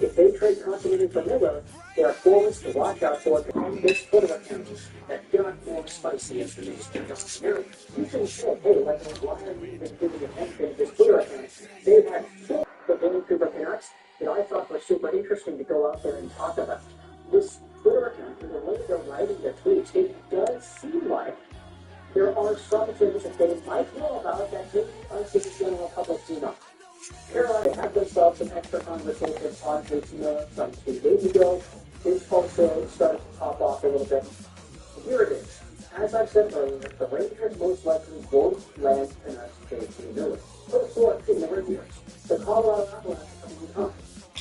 If they trade Conklin for Miller, there are forwards to watch out for on this Twitter account that got more spicy as the news picked up. Now, you can say, hey, like why are we even giving attention to this Twitter account? They've had four the Vancouver Canucks that I thought were super interesting to go out there and talk about. This Twitter account, and the way they're writing their tweets, it does seem like there are some things that they might know about that maybe us as a general public do not. Carolina had themselves some extra conversations on JT from 2 days ago. This also started to pop off a little bit. Here it is. As I said earlier, the Rangers most likely won't land Canucks JT Miller. Those who are similar years. The Colorado Avalanche coming on.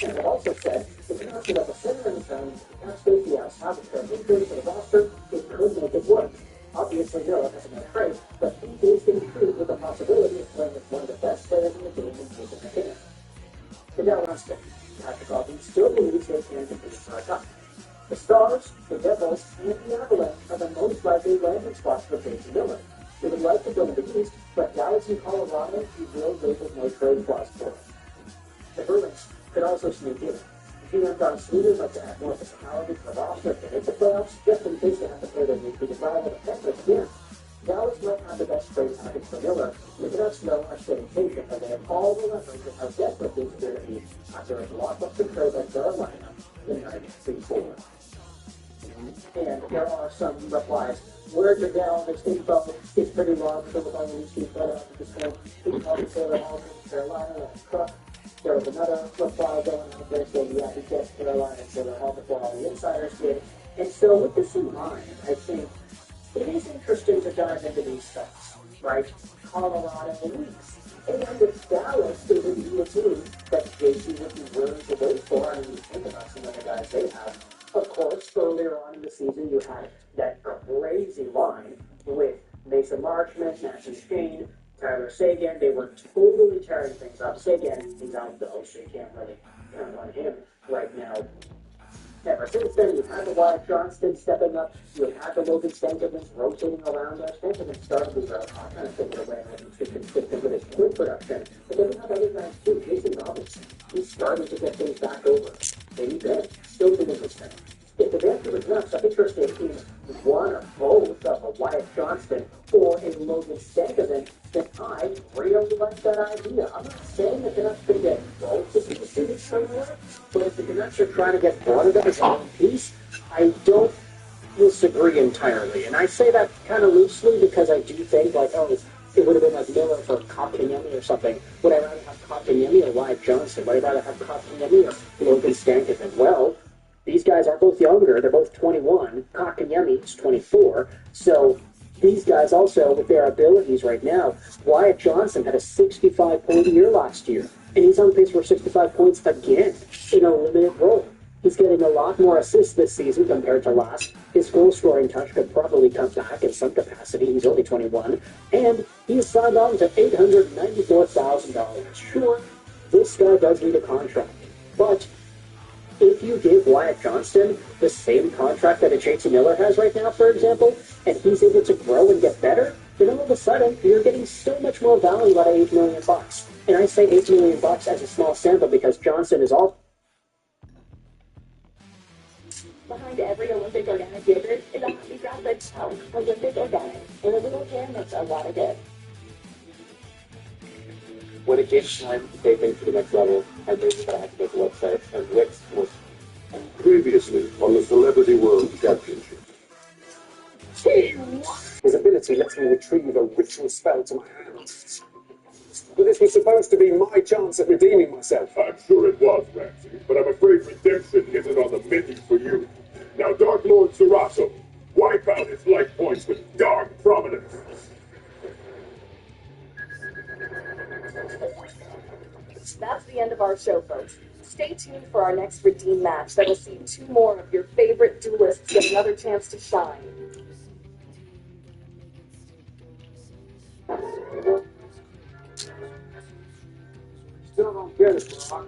And it also said the Canucks would have a center in the town, the Canucks face the Avs have a pair of injuries to the roster, it could make it work. Obviously, Miller hasn't been afraid, but he is intrigued with the possibility of playing with one of the best players in the game in case of McKinnon. The Dallas Stars, Patrick Coffey still believes they can compete for a cup. The Stars, the Devils, and the Avalanche are the most likely landing spots for JT Miller. They would like to go to the East, but Dallas and Colorado, he will wait with no trade clause for it. The Bruins could also sneak in. GM Don Sneeder like to add more physicality to the roster to hit the playoffs, just in case they have to play their repeated rival with Texas again. Dallas might have the best trade package for Miller. The Canucks know are staying patient, and they have all the leverage of how desperate things appear to be after a blockbuster trade like Carolina in 1964. And there are some replies. Words are down, this info is pretty long, so we're going to use these right out at this point. We can probably say that all in Carolina, that's Cook. There was another reply going on there saying, yeah, he gets Carolina, so they're all before all the insiders did. And so with this in mind, I think it is interesting to dive into these stuff, right? Colorado weeks. And if Dallas is indeed a team that JC would be willing to wait for, I mean, you think about some of the guys they have. Of course, earlier on in the season, you had that crazy line with Mason Marchment, Mason Shane, Tyler Seguin. They were totally tearing things up. Seguin, he's out though, so you can't really count on him right now. Ever since then, you've had the Wyatt Johnston stepping up. You've had the Logan Stankovins rotating around there. Stankovin started to go, kind of figure away how he should consistent with his point production. But then you have other guys too. Jason Robinson, he's starting to get things back over. Maybe Ben, still doing his thing. If the Vancouver Canucks are interested in one or both of a Wyatt Johnston or a Logan Stankovin, then I really like that idea. I'm not saying the Canucks could get both of these suited somewhere, but if the Canucks are trying to get one of them as one piece, I don't disagree entirely. And I say that kind of loosely because I do think, like, oh, it would have been like Miller for Kotkaniemi or something. Would I rather have Kotkaniemi or Wyatt Johnston? Would I rather have Kotkaniemi or Logan Stankovin? Well, these guys are both younger. They're both 21. Kotkaniemi is 24. So these guys also, with their abilities right now, Wyatt Johnston had a 65-point year last year. And he's on pace for 65 points again in a limited role. He's getting a lot more assists this season compared to last. His goal-scoring touch could probably come back in some capacity. He's only 21. And he's signed on to $894,000. Sure, this guy does need a contract. But if you give Wyatt Johnston the same contract that a JT Miller has right now, for example, and he's able to grow and get better, then all of a sudden you're getting so much more value out of $8 million. And I say $8 million as a small sample because Johnston is all. Behind every Olympic organic yogurt is a happy graphics of Olympic organic, and a little care makes a lot of good. When it came time to take things to the next level, I knew that I had to make a website, and Wix was previously on the Celebrity World Championship. His ability lets me retrieve a ritual spell to my hand. But this was supposed to be my chance at redeeming myself. I'm sure it was, Ramsey, but I'm afraid redemption isn't on the menu for you. Now, Dark Lord Sarasso, wipe out his life points with dark prominence. That's the end of our show, folks. Stay tuned for our next Redeem match that will see two more of your favorite duelists get another chance to shine. Still don't get it, Brock.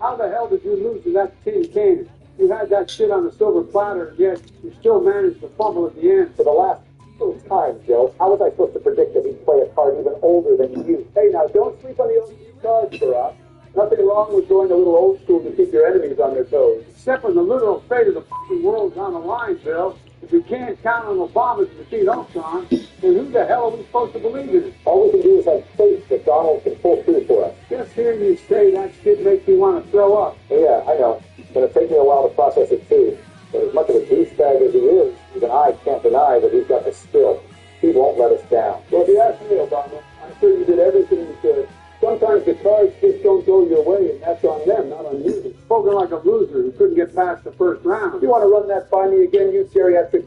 How the hell did you lose to that tin can? You had that shit on a silver platter, yet you still managed to fumble at the end. For the last 2 times, Joe, how was I supposed to predict that he'd play a card even older than you? Hey, now, don't sleep on the old cards, Brock. Nothing wrong with going a little old school to keep your enemies on their toes. Except when the literal fate of the fucking world's on the line, Bill. If we can't count on Obama to defeat Ultron, then who the hell are we supposed to believe in it? All we can do is have faith that Donald can pull through for us. Just hearing you say that shit makes me want to throw up. Yeah, I know. It's going to take me a while to process it, too. But as much of a douchebag as he is, even I can't deny that he's got the skill. He won't let us down. Well, if you ask me, Obama, I'm sure you did everything you could. Sometimes the cards just don't go your way, and that's on them, not on you. Spoken like a loser who couldn't get past the first round. You want to run that by me again, you geriatric?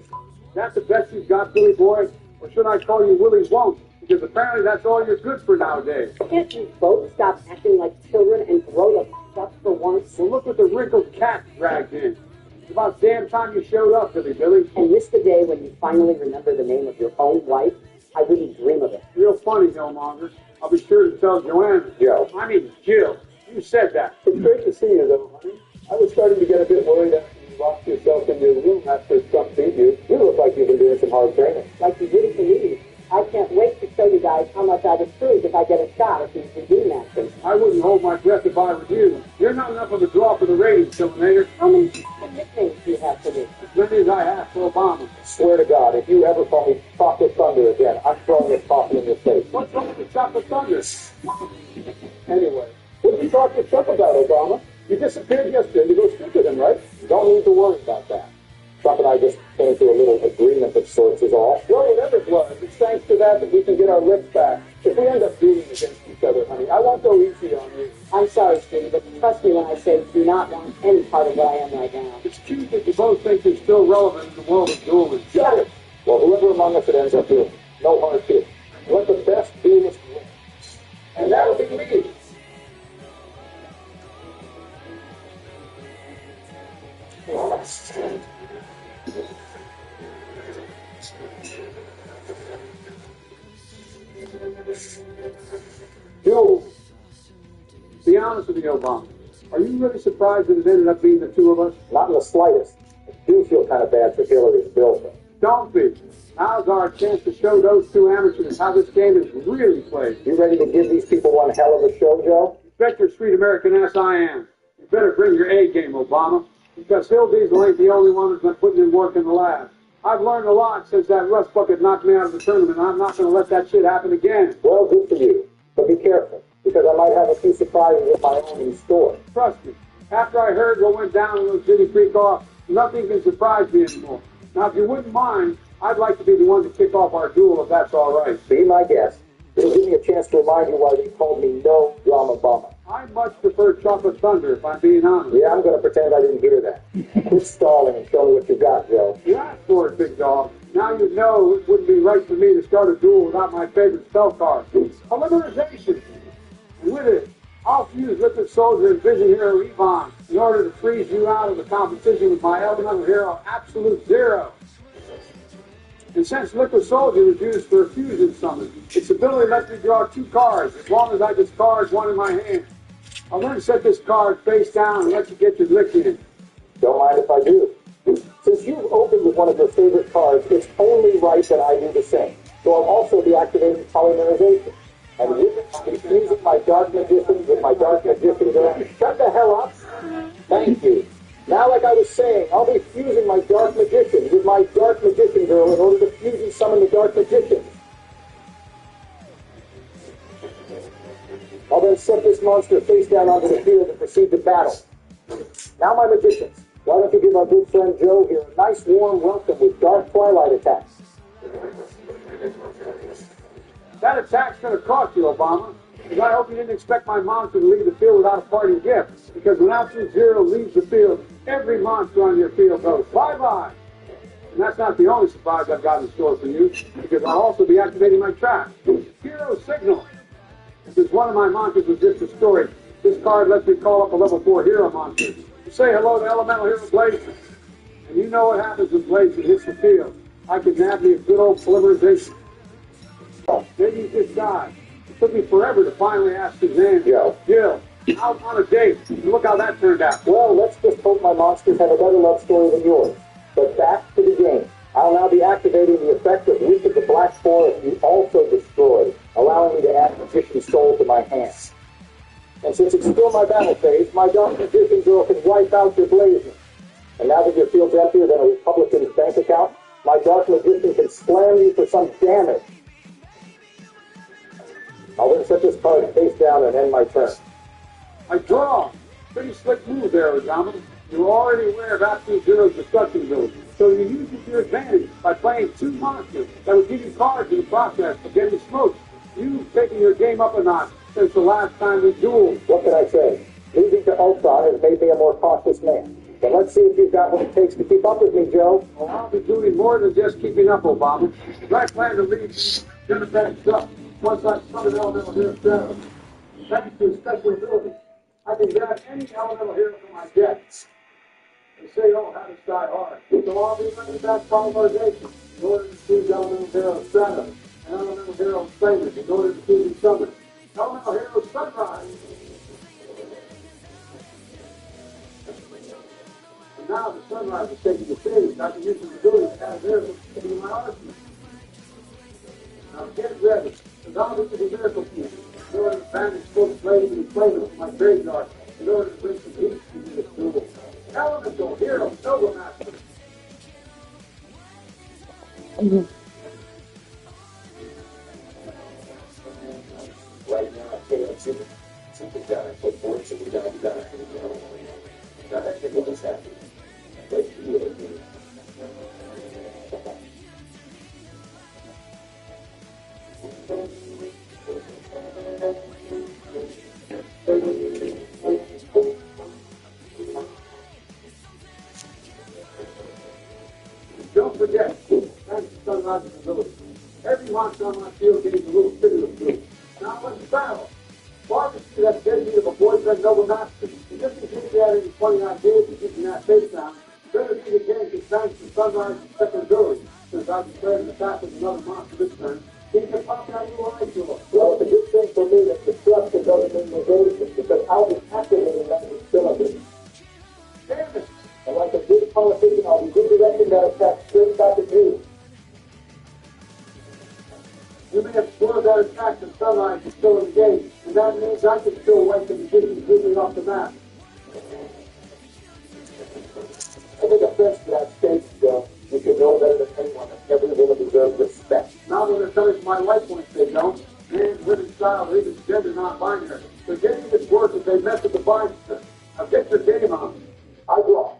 That's the best you've got, Billy boy? Or should I call you Willie Won't? Because apparently that's all you're good for nowadays. Can't you both stop acting like children and grow the f up for once? Well, look what the wrinkled cat dragged in. It's about damn time you showed up, Billy. And this the day when you finally remember the name of your own wife? I wouldn't dream of it. Real funny, Hillmonger. I'll be sure to tell Joanna. Joe. I mean, Jill. You said that. It's great to see you, though, honey. I was starting to get a bit worried after you locked yourself in your room after Trump beat you. You look like you've been doing some hard training. Like you wouldn't believe. I can't wait to show you guys how much I've improved if I get a shot at these redeem matches. I wouldn't hold my breath if I were you. You're not enough of a draw for the ratings, Terminator. How many nicknames do you have for me? As many as I have for Obama. Swear to God, if you ever call me Chocolate Thunder again, I'm throwing this coffee in your face. What's wrong with the Chocolate Thunder? Anyway, what did you talk to Trump about, Obama? You disappeared yesterday to go speak with him, right? Don't need to worry about that. Trump and I just came to a little agreement of sorts is all. Well, whatever it was, it's thanks to that we can get our lips back. If we end up beating against each other, honey, I won't go easy on you. I'm sorry, Steve, but trust me when I say do not want any part of what I am right now. It's cute that you both think you're still relevant in the world of dueling. Shut it! Well, whoever among us it ends up doing, no hard feelings. Let the best duelist win. And that'll be me. Joe, be honest with me, Obama. Are you really surprised that it ended up being the two of us? Not in the slightest. I do feel kind of bad for Hillary and Bill, though. Don't be. Now's our chance to show those two amateurs how this game is really played. You ready to give these people one hell of a show, Joe? Bet your sweet American ass I am. You better bring your A game, Obama, because Hill Diesel ain't the only one who's been putting in work in the lab. I've learned a lot since that rust bucket knocked me out of the tournament, and I'm not going to let that shit happen again. Well, good for you. But be careful, because I might have a few surprises of my own in store. Trust me. After I heard what went down in those City Creek off, nothing can surprise me anymore. Now, if you wouldn't mind, I'd like to be the one to kick off our duel, if that's all right. Be my guest. It'll give me a chance to remind you why they called me No Drama Bomber. I much prefer Chocolate Thunder, if I'm being honest. Yeah, I'm going to pretend I didn't hear that. Quit stalling and show me what you got, Joe. You asked for it, big dog. Now you know it wouldn't be right for me to start a duel without my favorite spell card. Polymerization. And with it, I'll fuse Liquid Soldier and Vision Hero Yvonne in order to freeze you out of the competition with my elemental hero Absolute Zero. And since Liquid Soldier is used for a fusion summon, its ability lets me draw two cards as long as I discard one in my hand. I'll then set this card face down and let you get your lick in. Don't mind if I do. Since you've opened with one of your favorite cards, it's only right that I do the same. So I'll also be activating Polymerization. And with it, I'll be fusing my Dark Magician with my Dark Magician girl. Shut the hell up. Thank you. Now, like I was saying, I'll be fusing my Dark Magician with my Dark Magician girl in order to fusion summon the Dark Magician. I'll then set this monster face down onto the field and proceed to battle. Now, my magicians, why don't you give our good friend Joe here a nice warm welcome with Dark Twilight attacks? That attack's going to cost you, Obama. Because I hope you didn't expect my monster to leave the field without a parting gift. Because when Absolute Zero leaves the field, every monster on your field goes bye-bye. And that's not the only surprise I've got in store for you, because I'll also be activating my trap. Hero Signal. Since one of my monsters was just destroyed, this card lets me call up a level 4 hero monster. Say hello to Elemental Hero Blazon. And you know what happens when Blazon hits the field. I can nab me a good old polymerization. Maybe you just died. It took me forever to finally ask Suzanne. Jill, out on a date. Look how that turned out. Well, let's just hope my monsters have a better love story than yours. But back to the game. I'll now be activating the effect of Wicked the Black Forest you also destroyed, allowing me to add Magician's Soul to my hands. And since it's still my battle phase, my Dark Magician Girl can wipe out your blazing. And now that your field's emptier than a Republican's bank account, my Dark Magician can slam you for some damage. I'll then set this card face down and end my turn. I draw. Pretty slick move there, O'Donnell. You're already aware of Absolute Zero's destruction ability, so you use it to your advantage by playing two monsters that would give you cards in the process of getting smoked. You've taken your game up a notch since the last time we dueled. What can I say? Losing to Ultron has made me a more cautious man. But let's see if you've got what it takes to keep up with me, Joe. Well, I'll be doing more than just keeping up, Obama. I plan to lead Democratic stuff once I summon elemental hero status. Thanks to special ability, I can grab any elemental hero from my deck. They say don't have to die hard. So I'll be bringing back polymerization in order to choose elemental hero strata and elemental hero famous in order to choose summon. Elemental hero sunrise. And now the sunrise is taking the stage. I can use the ability to have miracles in my arsenal. Now get ready, because I'll be to the miracle team in order to banish both flames and flamers from my graveyard in order to bring some heat to this duel. Elemental hero Nova Master. Right now, I can't see it. Something got it. Put forward, something got it. Got it. Think what is happening. Like, you know, Don't forget, thanks to Sunrise's ability, every monster on my field gains a little stimulus boost. Now let's battle. Barbecue that deadbeat of a boyfriend Nova Master. And just in case you had any funny ideas of keeping that face down, better be the game because thanks to Sunrise's second ability, since I declared an attack with another monster this turn, he can pop out your eye to him. well, it's a good thing for me that the destruction doesn't mean negation, because I'll be activating that facility. Damn it! And like a good politician, I'll be redirecting that attack straight back at you. You may have swerved that attack, but Sunrise is still in the game, and that means I can still wipe the magician completely off the map. I take offense to that statement, Joe. You should know better than anyone that every woman deserves respect. Now when they're coming to my life points, they don't. Man, women, child, or even gender non-binary. They're getting this work if they mess with the binary. Now get your game on. I draw.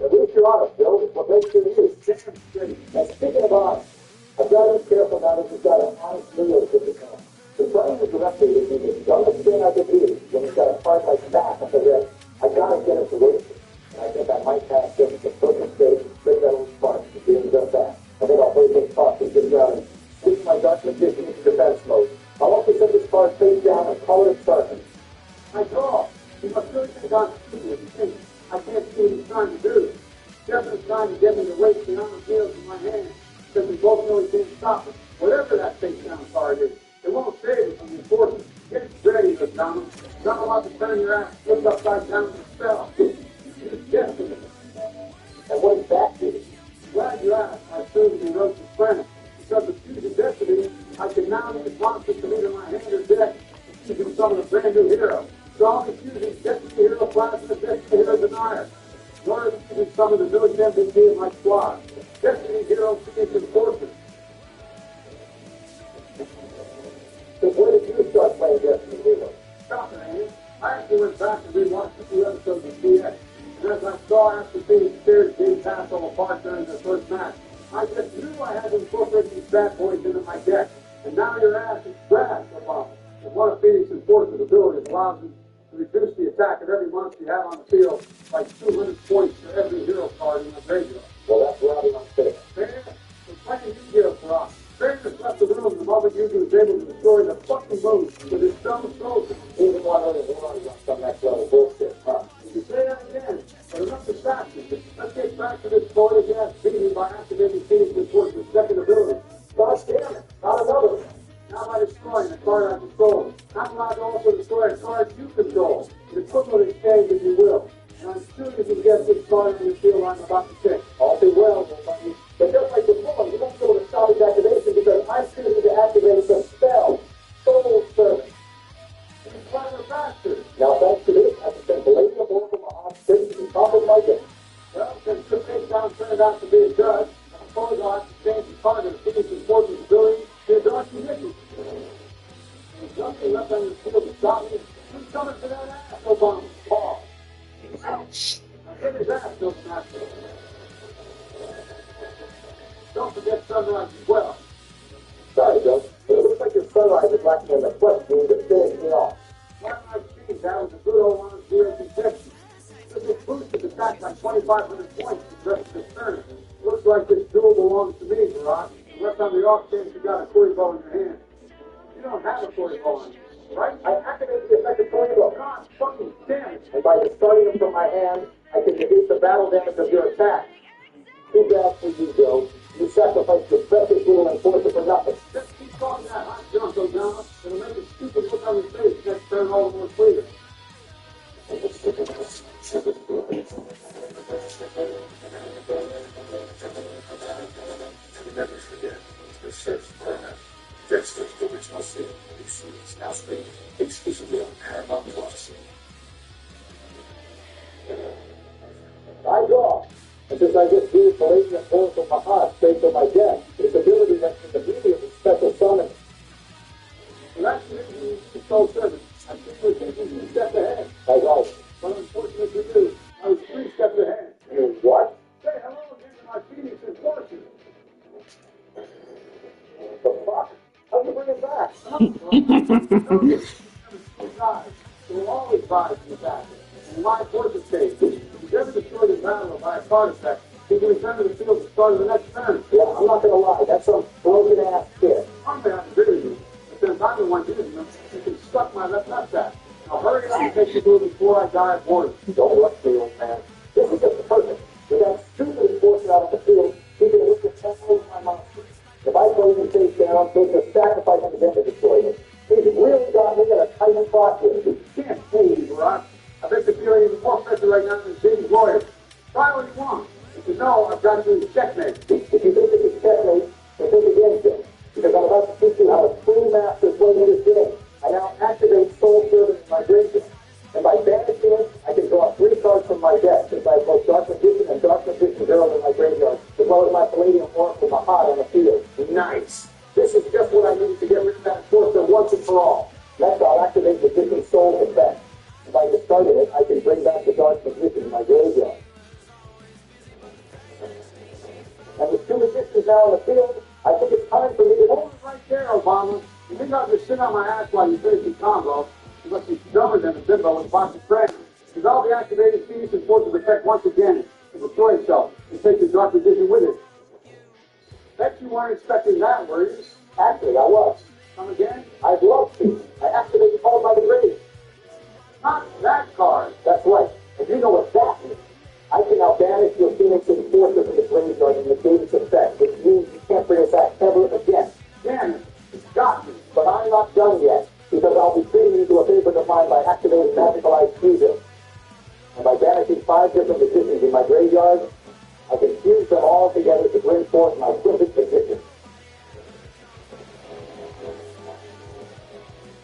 At least you're honest, Joe. It's what makes you you. Damn straight. And speaking of honest, I've got to be careful now that you've got an honest meal to become. The trying to directly with me is the only thing I can do when he's got a card like that at the wrist. I gotta get him to waste it. And I think I might pass him the perfect stage and bring that little spark to doing just that. I think I'll play this toss and get around and switch my Dark Magician into defense mode. I'll also set this card face down and call it a serpent. I draw. You must really think I'm stupid if you think I can't see what he's trying to do. Definitely trying to get me to waste the arm fields in my hand, because we both know he can't stop it. Whatever that face down card is, it won't save it from the enforcement. Get ready, Miss Donald. I'm about to turn your ass flipped upside down with a spell. You're desperate. And what does that do? Glad you asked. I assumed you wrote your friend. Because of fusion destiny, I can now use monsters to either my hand or deck to can summon a brand new hero. So I'll be using Destiny Hero Plasma, Destiny Hero Denier. In order to summon the village MVP in my squad. Destiny Hero Phoenix Enforcer. So where did you start playing Destiny Hero? Stop it, Andy. I actually went back and rewatched a few episodes of DX. And as I saw after Phoenix Spirit being passed all apart during the first match, I just knew I had to incorporate these bad boys into my deck. And now your ass is trash, Obama. And one of Phoenix Enforcer's abilities allows you to reduce the attack of every monster you have on the field by 200 points for every hero card in the graveyard. Well, that's rather unfair. Fair? We're playing new hero for us. Fairness left the room the moment you was able to destroy the fucking moon with his stone soldier. Even one other one on some next level bullshit, huh? You say that again, but enough distractions. Let's get back to this spoilage ass beating by activating Phoenix Enforcer's second ability. Gosh damn it, not another one. Now by destroying a card I control, I'm allowed to also destroy a card you control. An equivalent exchange, if you will. And I'm sure you can get this card in the field I'm about to pick. All too well, buddy. But just like before, you won't be able to stop his activation because I'm choosing to activate the spell. Soul Servant. You clever bastard. Now turned out to be a dud. I apologize to change the target of Phoenix's forces ability to a dark condition. There's nothing left on the field to stop me. Who's coming for that ass, Obama? Paul. Ouch. Now hit his ass, don't smash it. Don't forget sunrise as well. Sorry, Joe. It looks like your sunrise is lacking in the front beam to finish me off. Well, I think that was a good old 1-0 concession. This will boost the attack by 2,500 points for the rest of this tournament. Looks like this duel belongs to me, Barack. Unless on the off chance you got a curry ball in your hand. You don't have a curry ball on you, right? I activated the effective tornado. God fucking damn it. And by discarding them from my hand, I can reduce the battle damage of your attack. Too bad for you, Joe. You sacrificed your precious little enforcer for nothing. Just keep talking that hot junk, O'Donnell. It'll make a stupid look on your face next turn all the more clear. Never forget the search for Dexter's original sin. It's now streaming exclusively on Paramount Plus. I draw. And since I just drew Palladium Horn from my heart straight from my deck, its ability lets me immediately special summon. Well, that's the reason you control service. I think we're thinking 2 steps ahead. That's right. But unfortunately for you, I was 3 steps ahead. You what? Say hello again to my Phoenix enforcer. The fuck? How'd you bring it back? It will always rise in the battle. And why force it take? If you ever destroyed a battle by a card effect, he can return to the field at the start of the next turn. Yeah, I'm not gonna lie. That's some broken ass kid. I'm going to agree with you. But since I'm the one using them, you can suck my left nutsack. Now hurry up and take the move before I die of boredom. Don't rush me, old man. This is just perfect. With that stupid enforcer out on the field, he can look at 10 moves my monster. If I throw you face down, take the sacrifice on the end to destroy him. He's really got me in a tight spot here. You can't fool me, Barack. I bet you're feeling even more pressure right now than James Warrior. Try what you want. But you know I've got to do checkmate. If you think this is checkmate, then think again, Jim. Because I'm about to teach you how to truly master playing this game. I now activate Soul Servant in my graveyard. And by banishing it, I can draw 3 cards from my deck, since I have both Dark Magician and Dark Magician Girl in my graveyard, as well as my Palladium Horn from my heart on the field. Nice. This is just what I need to get rid of that enforcer once and for all. Next, I'll activate Magician Soul effect. And by discarding it, I can bring back the Dark Magician in my graveyard. And with 2 Magicians now on the field, I think it's time for me to Hold it right there, Obama. You think I'll just sit on my ass while you finish your combo? You must be dumber than a bimbo with a box of crayons. Because I'll be activating Phoenix and Force of Effect once again to destroy itself and take the Dark Magician with it. Bet you weren't expecting that, were you? Actually, I was. Come again? I'd love to. I activated Call by the Grave. Not that card. That's right. And you know what that means. I can now banish your Phoenix Enforcer from the graveyard and negate its effect, which means you can't bring us back ever again. Damn it. It's got me. But I'm not done yet, because I'll be treating you to a favor of mine by activating Magical Ice Fusion. And by banishing 5 different magicians in my graveyard, I can fuse them all together to bring forth my perfect magician.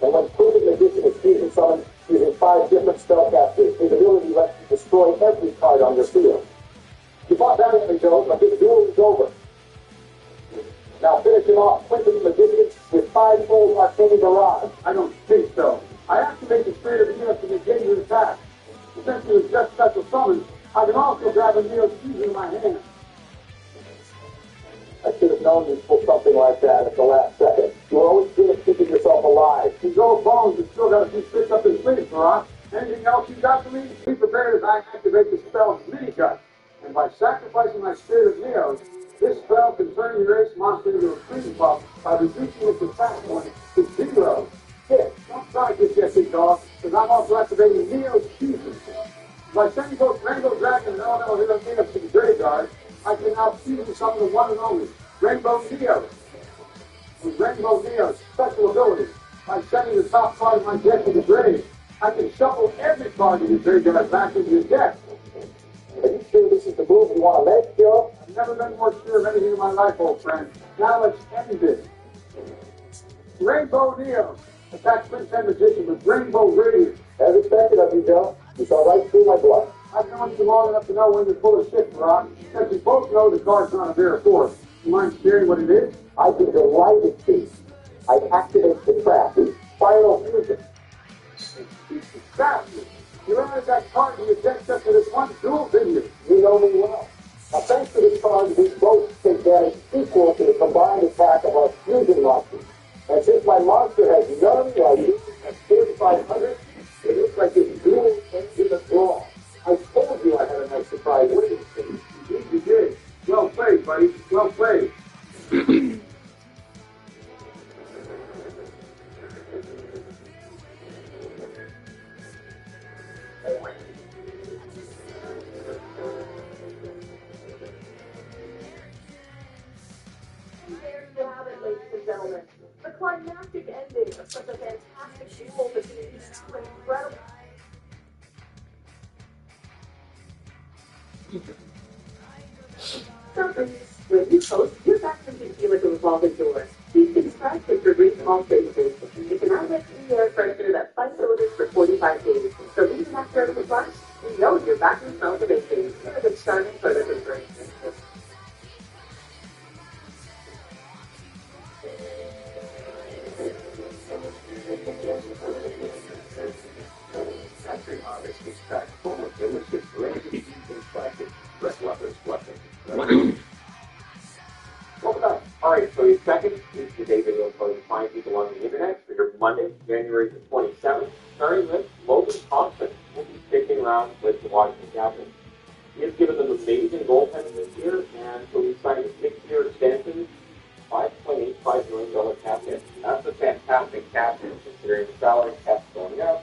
And when perfect magician is fusion summoned using 5 different spellcasters, his ability lets you destroy every card on your field. You fought valiantly, Joe, but this duel is over. Now finish him off, Quentin Magician, with 5-fold Arcane Barrage. I don't think so. I activate the Spirit of Neos to negate your attack. Since it was just special summons, I can also grab a Neos fusion in my hand. I should have known you'd pull something like that at the last second. You were always good at keeping yourself alive. These old bones have still got a few tricks up his sleeve, Barack. Anything else you got for me? Be prepared as I activate the spell Mini Cut. And by sacrificing my Spirit of Neos, this spell can turn your ace monster into a freeze buff by reducing its attack point to 0. Here, don't try to get that big dog, because I'm also activating Neos Fusion. By sending both Rainbow Dragon and Elemental Hero Neos to the graveyard, I can now fusion summon the one and only Rainbow Neos. With Rainbow Neos' special ability, by sending the top card of my deck to the grave, I can shuffle every card in your graveyard back into your deck. Are you sure this is the move you want to make, Joe? I've never been more sure of anything in my life, old friend. Now let's end this. Rainbow Neos. Attack Prince and Magician with Rainbow Radiance. As expected of you, Joe. You saw right through my bluff. I've known you long enough to know when you're full of shit, Brock. Because we both know the card's not a bare force. You mind sharing what it is? I'd be delighted to. I'd activate the trap. Final music. Bastard! You added that card to your deck just for this one duel, didn't you? You know me well. Now, thanks to this card, we both think that is equal to the combined attack of our fusion monsters. And since my monster has none while you have 4,500, it looks like this duel ends in a draw. I told you I had a nice surprise waiting for you. Indeed you did. Well played, buddy. Well played. There you have it, ladies and gentlemen. The climactic ending of such a fantastic duel between these two incredible. When you post, your background can feel like a revolving door. Please subscribe to your green small spaces. You can now get free air freshener that fights odors for 45 days. So even after the flush, you know your bathroom smells amazing. Here's a starting photo conversion. Factory harvest is packed full of delicious, ready-to-eat classic fresh lovers fluffing. Welcome back. All right, so your second is today's video for the fine people on the internet for your Monday, January the 27th, starting with Logan Thompson, who will be sticking around with the Washington Capitals. He has given them amazing goaltending this year, and so he signed a 6-year extension, $5.85 million cap hit. That's a fantastic cap hit considering the salary cap's going up.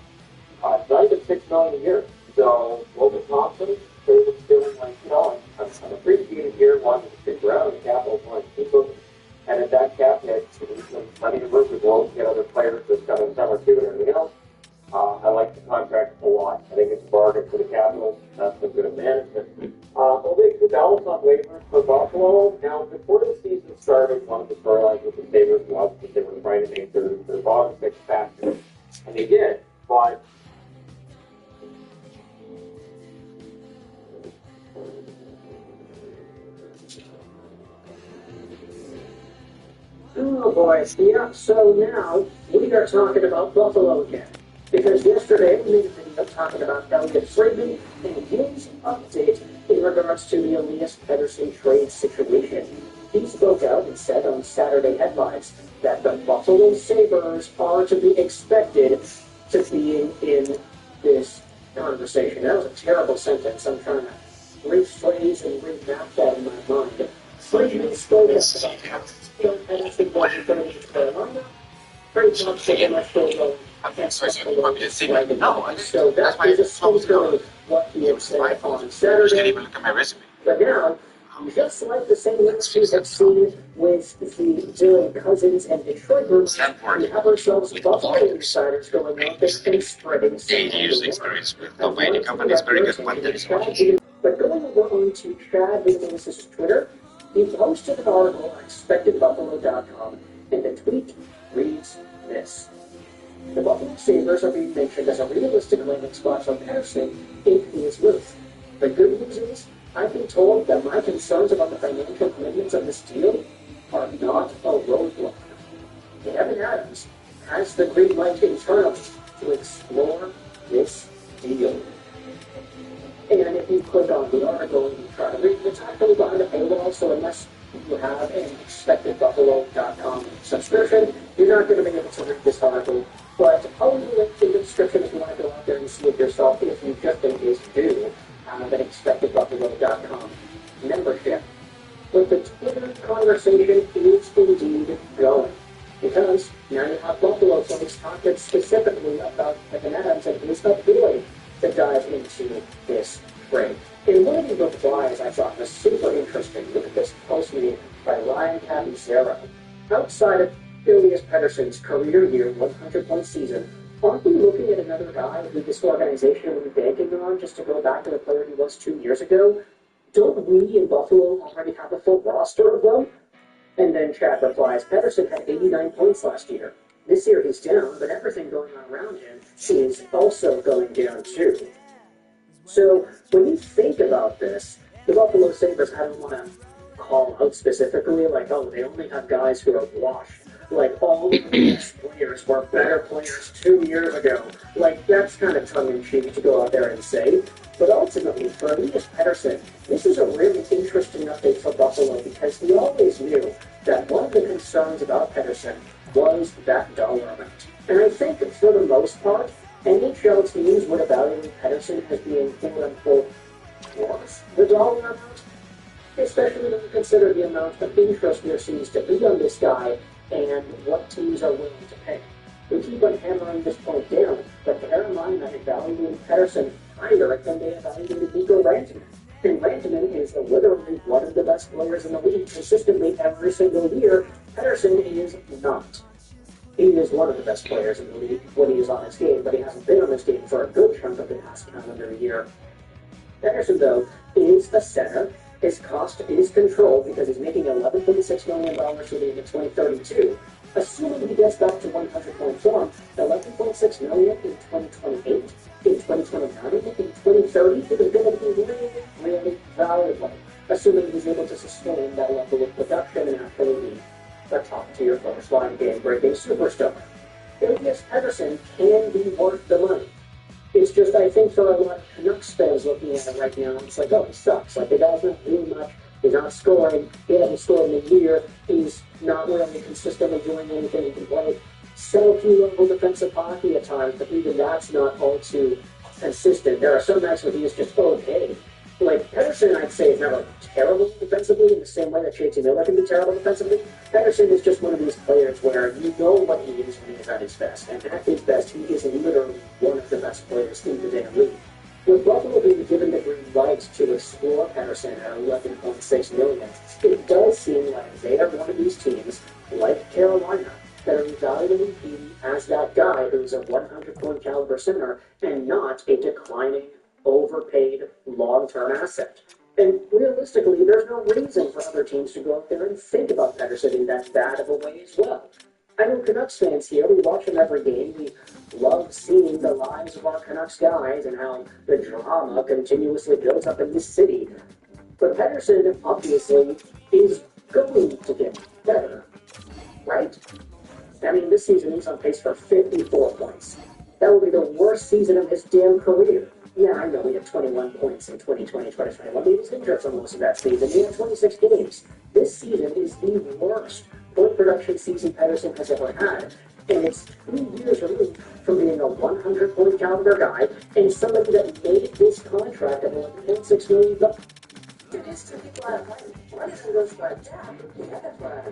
It's not even $6 million a year. So Logan Thompson, they're feeling like, I'm appreciated here, wanting to stick around. The Capitals want to keep him. And at that cap hit, some money to work with Logan, get other players that's got a summer too and everything else. I like the contract a lot. I think it's a bargain for the Capitals. That's some good management. Oleg Kubel's on waivers for Buffalo. Now, before the season started, one of the storylines with the Sabres was that they were trying to make their bottom six faster. And they did, but Oh boy, yeah, so now we are talking about Buffalo again. Because yesterday we made a video talking about Elliot Friedman and his update in regards to the Elias Pettersson trade situation. He spoke out and said on Saturday headlines that the Buffalo Sabres are to be expected to be in this conversation. That was a terrible sentence. I'm trying to rephrase and remap that in my mind. Friedman spoke out about how Phil Pettersson wasn't going to Carolina. Pretty much saying let's go. So that is essentially what he had said on Saturday. But now, just like the same things we have seen with the Dylan Cousins and Detroit groups, we have ourselves Buffalo insiders going out there and spreading some experience with the way the company is very good at this. But going on to Chad Williams' Twitter, he posted an article on expectedbuffalo.com, and the tweet reads this. The Buffalo Sabres are being mentioned as a realistic landing spot for Pettersson in his move. The good news is, I've been told that my concerns about the financial commitments of this deal are not a roadblock. Kevin Adams has the green light internally to explore this deal. And if you click on the article and you try to read, it's actually behind a paywall, so unless you have an expectedbuffalo.com subscription, you're not going to be able to read this article. But I'll leave a link in the description if you want to go out there and see it yourself, if you just in case do have an expectedbuffalo.com membership. But the Twitter conversation is indeed going. Because now you have Buffalo folks talking specifically about Kevin Adams and his ability to dive into this trade. And one of the replies I thought was super interesting. Look at this post made by Ryan Capizero. Outside of Elias Pettersson's career year, 100-point season, aren't we looking at another guy who this organization will be banking on just to go back to the player he was 2 years ago? Don't we in Buffalo already have a full roster of them? And then Chad replies, Pettersson had 89 points last year. This year he's down, but everything going on around him is also going down too. So when you think about this, the Buffalo Sabres, I don't want to call out specifically, like, oh, they only have guys who are washed. Like, all of the best players were better players 2 years ago. Like, that's kind of tongue-in-cheek to go out there and say. But ultimately, for Elias Pettersson, this is a really interesting update for Buffalo because we always knew that one of the concerns about Pettersson was that dollar amount. And I think, for the most part, NHL teams would evaluate Pettersson as being quote-unquote worth the dollar amount, especially when you consider the amount of interest there seems to be on this guy and what teams are willing to pay. We keep on hammering this point down, but bear in mind that evaluating Pettersson higher than they evaluated Nico Rantanen. And Rantanen is literally one of the best players in the league consistently every single year. Pettersson is not. He is one of the best players in the league when he is on his game, but he hasn't been on his game for a good chunk of the past calendar year. Pettersson, though, is a center. His cost is controlled because he's making $11.6 million to the end of 2032. Assuming he gets back to 100 point form, $11.6 million in 2028, in 2029, in 2030 is going to be really, really valuable. Assuming he's able to sustain that level of production and actually be a top-tier first-line game-breaking superstar. Elias Pettersson can be worth the money. It's just, I think, for a lot of Canucks fans looking at it right now, it's like, oh, he sucks. Like, the guy's not doing much. He's not scoring. He hasn't scored in a year. He's not really consistently doing anything. He can play sell-key-level defensive hockey at times, but even that's not all too consistent. There are some nights where he is just okay. Like, Pettersson, I'd say, is never terrible defensively in the same way that JT Miller can be terrible defensively. Pettersson is just one of these players where you know what he is when he's at his best. And at his best, he is literally one of the best players in the damn league. With Buffalo being given the green light to explore Pettersson at $11.6 million, it does seem like they are one of these teams, like Carolina, that are evaluating him as that guy who's a 100-point caliber center and not a declining, overpaid, long-term asset. And realistically, there's no reason for other teams to go out there and think about Pettersson in that bad of a way as well. I know Canucks fans here, we watch them every game, we love seeing the lives of our Canucks guys and how the drama continuously builds up in this city. But Pettersson, obviously, is going to get better, right? I mean, this season he's on pace for 54 points. That will be the worst season of his damn career. Yeah, I know he had 21 points in 2020, 2021, but he was injured for most of that season. He had 26 games. This season is the worst point production season Pettersson has ever had. And it's 2 years removed from being a 100-point caliber guy and somebody that made this contract of $11.6 million. It is two people out of money. One of them goes for a job, the other for a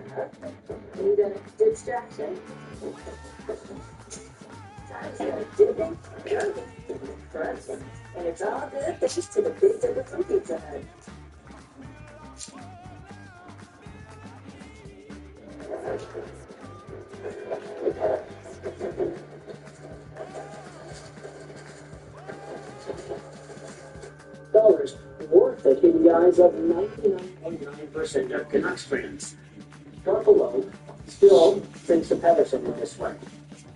and did Jackson. Did they? Correct. And it's all good thanks to the big difference from Pizza Hut. Dollars worth it in the eyes of 99.9% of Canucks fans. Buffalo still thinks of Pettersson in this way.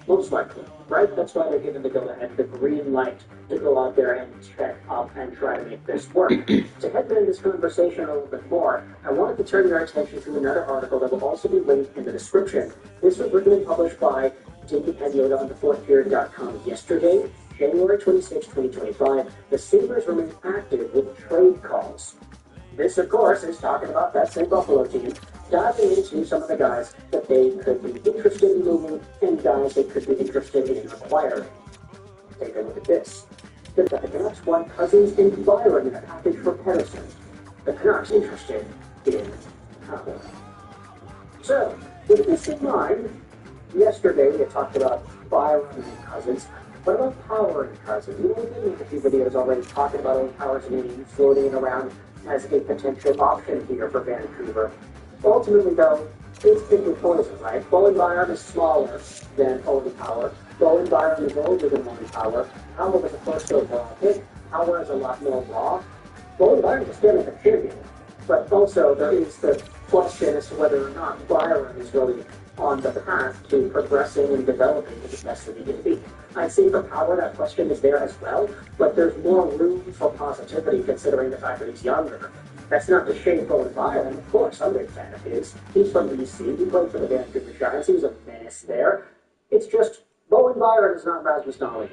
Most likely, right? That's why they're given the go-ahead, the green light to go out there and check up and try to make this work. To head into this conversation a little bit more, I wanted to turn your attention to another article that will also be linked in the description. This was written and published by David Pagnotta on thefourthperiod.com yesterday, January 26, 2025. The Sabres remain active with trade calls. This, of course, is talking about that same Buffalo team, diving into some of the guys that they could be interested in moving and guys they could be interested in acquiring. Take a look at this. The Canucks want Cousins and Byron in a package for Pettersson. The Canucks interested in Powell. So, with this in mind, yesterday we had talked about Byron and Cousins. What about Power and Cousins? You know, we've been in a few videos already talking about Owen Power's name floating around as a potential option here for Vancouver. Ultimately, though, it's picking poison, right? Bowen Byron is smaller than Owen Power. Bowen Byron is older than Owen Power. Power was a first overall pick. Power is a lot more raw. Bowen Byron is still a champion. But also, there is the question as to whether or not Byron is really on the path to progressing and developing to the best that he can be. I'd say for Power, that question is there as well, but there's more room for positivity considering the fact that he's younger. That's not to shame Bowen Byron, of course, I'm a big fan of his. He's from BC, he played for the Vancouver Giants, he was a menace there. It's just, Bowen Byron is not Rasmus Dahlin.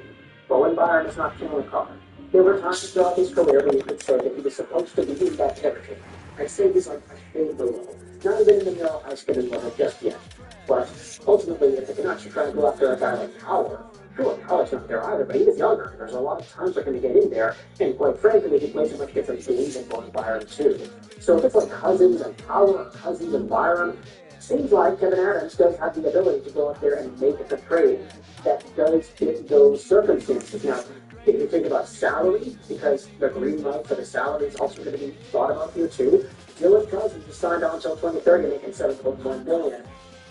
Bowen Byron is not Kevin Carr. There were times throughout his career when you could say that he was supposed to be in that territory. I'd say he's like a shade below. Not even in the middle high school level just yet. But ultimately, if the Canucks are trying to go after a guy like Power, sure, Power's not there either, but he is younger. There's a lot of time for him to get in there, and quite frankly, he plays so much different games than Bowen Byron too. So if it's like Cousins and Power, Cousins and Byron, seems like Kevin Adams does have the ability to go up there and make a trade that does fit those circumstances. Now, if you think about salary, because the green light for the salary is also going to be thought about here too, Dylan Cousins is signed on until 2030 making $7.1 million.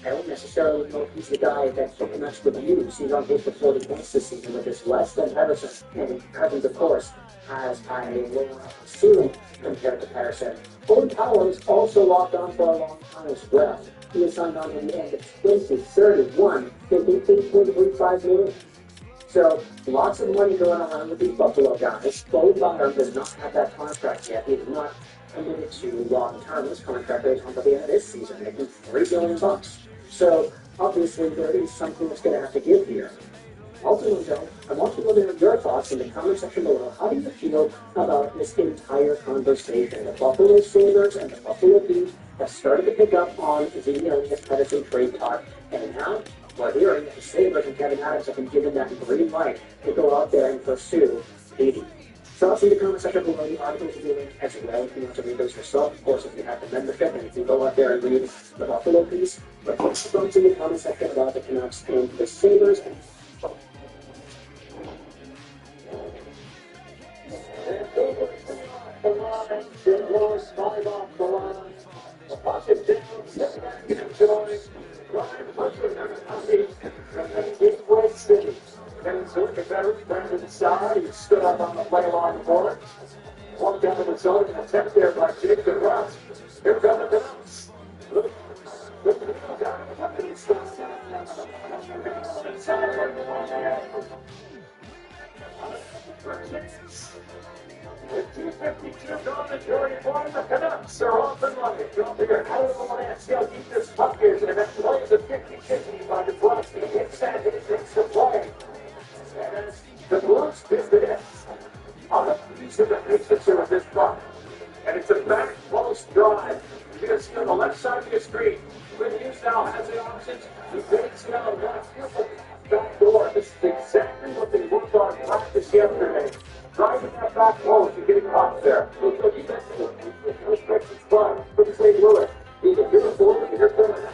I don't necessarily know if he's the guy that the Canucks would use. He's on pace for 40 points this season, which is less than Patterson. And Cousins, of course, has a lower ceiling compared to Patterson. Owen Power is also locked on for a long time as well. He is signed on to the end of 2031, making $8.35 million. So, lots of money going around with these Buffalo guys. Bowen Byron does not have that contract yet. He is not committed to long-term. This contract goes on to the end of this season, making $3 billion. So, obviously, there is something that's going to have to give here. Ultimately, though, I want you to know your thoughts in the comment section below. How do you feel about this entire conversation? The Buffalo Sabres and the Buffalo Bees have started to pick up on the Elias Pettersson trade talk, and now we're hearing that the Sabres and Kevin Adams have been given that green light to go out there and pursue Beatty. Thoughts in the comment section below. The articles will be linked as well if you want to read those yourself. Of course, if you have the membership and if you go out there and read the Buffalo piece. But thoughts in the comment section about the Canucks and the Sabres. He stood up on the play line for it. Walked down to the zone and attempt there by Jake and Ross. Here come the Canucks. The Canucks are off and running. Don't figure out of the line. See how deep this puck is. And that play is a 50-50 by DeBrusky. Hits that, it takes the play. And the Blues did this on the piece of the picture of this puck. And it's a back post drive. You're going to see on the left side of your screen. Quinn Hughes now has the options. He takes it out left back door. This is exactly what they worked on in practice yesterday. Driving that back post and getting caught there. Look what he does. It's fun. Look at St. Louis. Either you're forward or you're coming out.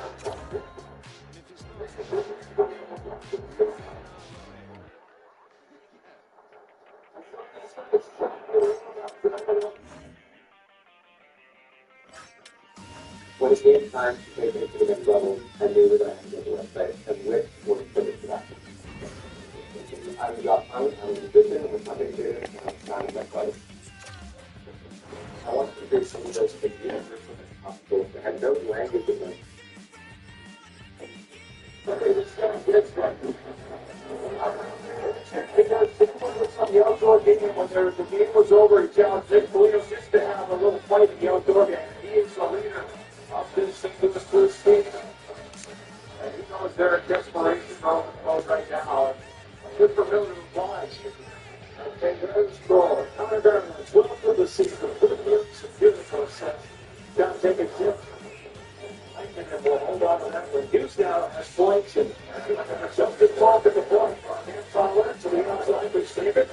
When it came time to take it to the next level, I knew that I had to get the website and which was put to that. I got time, I was efficient with my data, and I was trying to get better. I wanted to create some of those big units as possible that had no language in them. But it was going to get right. Because it was on the outdoor game when the game was over, he challenged Nick Williams just to have a little fight in the outdoor game. He is the leader of this St. Louis Blues team. And he knows they're in desperation mode right now. Good for Miller to oblige. Okay, there's the goal. Connor Garland, 12th for the season. Beautiful set. Down, take a tip. And we'll hold on to that one. Hughes now has points and something talk at the point. Hand follower to the outside receiver.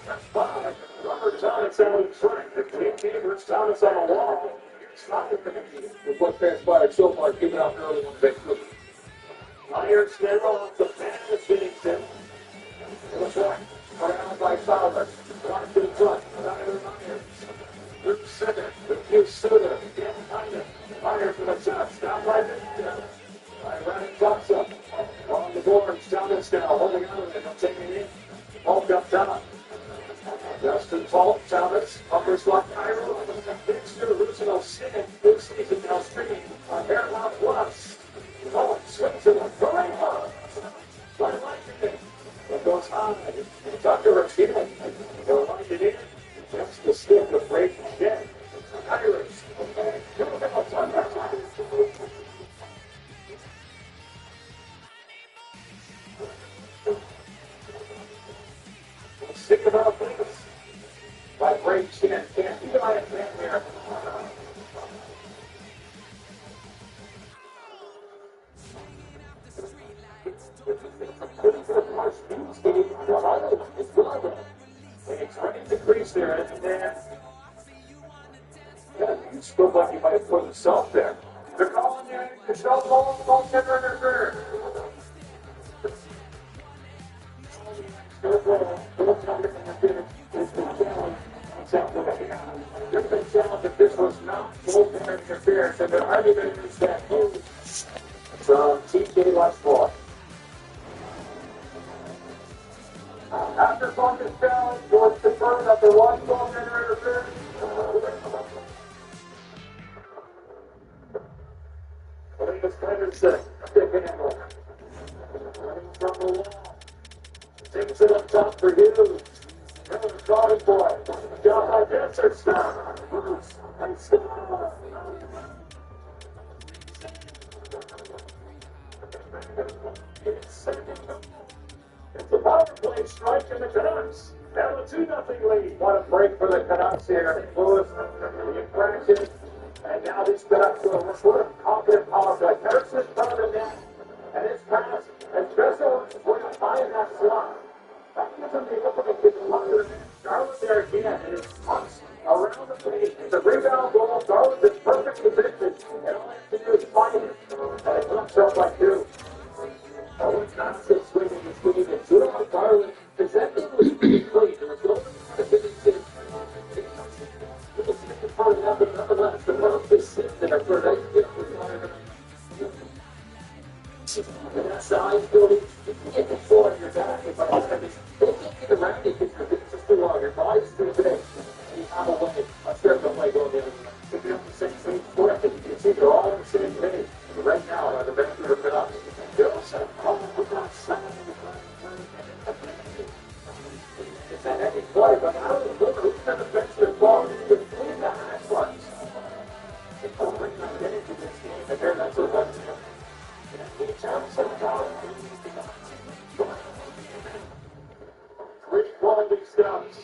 That's five. Robert Thomas out in front. The Cleveland Thomas on the wall. With what transpired so far, giving out early one big look. Myers there off the fan of Phoenixton. To the point. Around by Fowler. Right to the front. Myers. Luke Sutter. Luke Sutter. Again, Myers. Myers for the touch. Down by the Ryan Thompson. On the boards. Thomas now holding on to it. He'll take it in. Hulk up top. Justin Falk, Thomas, upper slot, Cairo, Dexter, Russo, Sin, this season now streaming on Paramount Plus. You spoke like you might have put yourself there. They're calling you. There's no goaltender interference. There's been challenged that this was not goaltender interference, and their argument is that huge from TJ Westfall. After Fungus fell, was confirmed that there was goaltender interference. Williams Henderson, stick handle. Running from the wall. Takes it up top for Hughes. Another starting boy. Down by Vincent. Stop. And score. It's a power play strike in the Canucks. Now a 2-0 lead. What a break for the Canucks here. Lewis, the infraction. And now these Canucks are a sort of confident power play. Henderson front of the net. And his pass. And Dressel is way up high in that slot. That gives him the opening to come under the net. Darwin's there again. And it's punts around the plate. It's a rebound goal. Darwin's in perfect position. And all he has to do is find it. And it comes up like two. Owen's not still swinging the speed. And Judah Darwin is that was pretty clean. There was no definition. It was part of that, but nonetheless, the world is sitting there for an idea. And that's the high building. You can get the floor on your back. If I have this, they can't get around it because it's just too long. Your body's too big. And you have a way. I'm sure they'll play going the other way. If you're on the same page for it, you can see they're all on the same page. But right now, the Vancouver Canucks, they're all set. It's an epic play, but I don't know who's going to bench their ball. It's between the high ones. It's a great identity to this game, and they're not so much. Great quality scouts.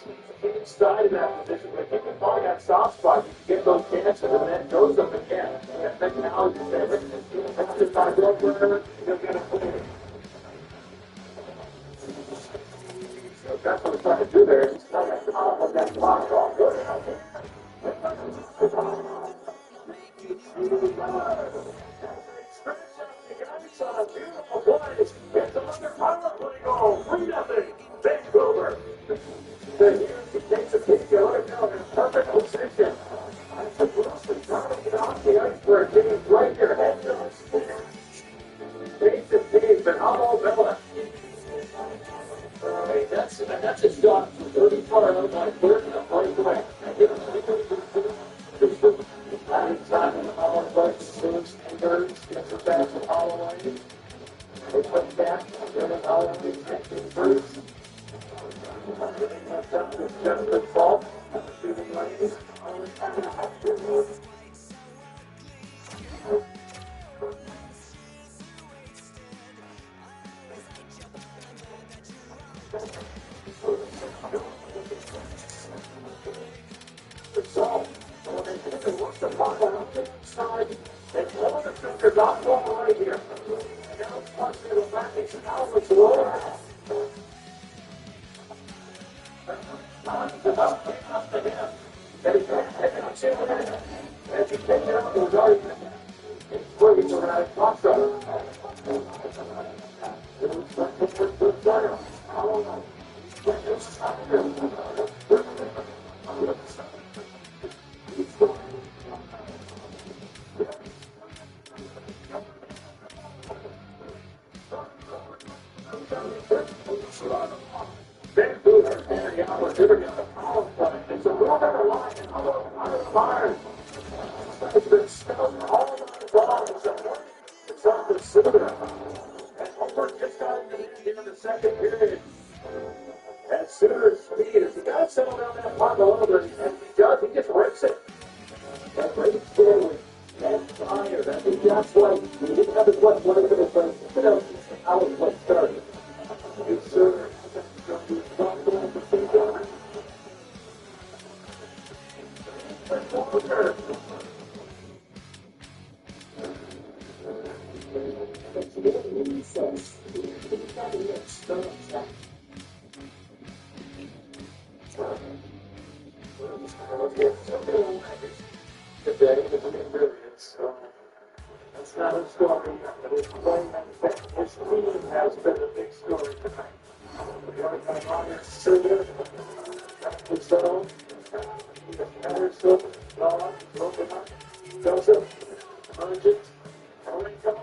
Inside of that position, but if you can find that soft spot, you can get those chances, and then it goes up again. And then now you say, after 5 goals, whatever, you'll get a clear. So that's what we're trying to do there. Is try to top of that box off. Beautiful play. It's another power play goal. 3-0. Vancouver. He takes a kick out in perfect position. That's Wilson trying to get off the ice for a game right here. Head to the spear. Face to face and Amo Bella. Hey, that's his shot. 34 on my third and a breakaway. Time in the Hollow Bucks, Sims, Fingers, gets it back to Holloway. They put back, then the Holloway takes it first. That's up to Jennifer Falk. Shooting ladies. Result. They work the puck on the side. They blow the Cougars off the right here. And now it's punching to the back. It's now it's lower. Up to him. They can't take it to him. As he takes it out, he's already swinging around his box on him. Vancouver, and the opportunity to power play. It's a little bit of line and out of fire. It's been spelled all over the ball. It's on the center. And Homer just got into the second period. And Sooner's speed is he got to settle down that puck a little bit, and he does, he just rips it. That great forward, that fire, that that's like, he didn't have his left leg to the front. You know, how was play started. It's Sooner. Joseph, Urgent, Ellington.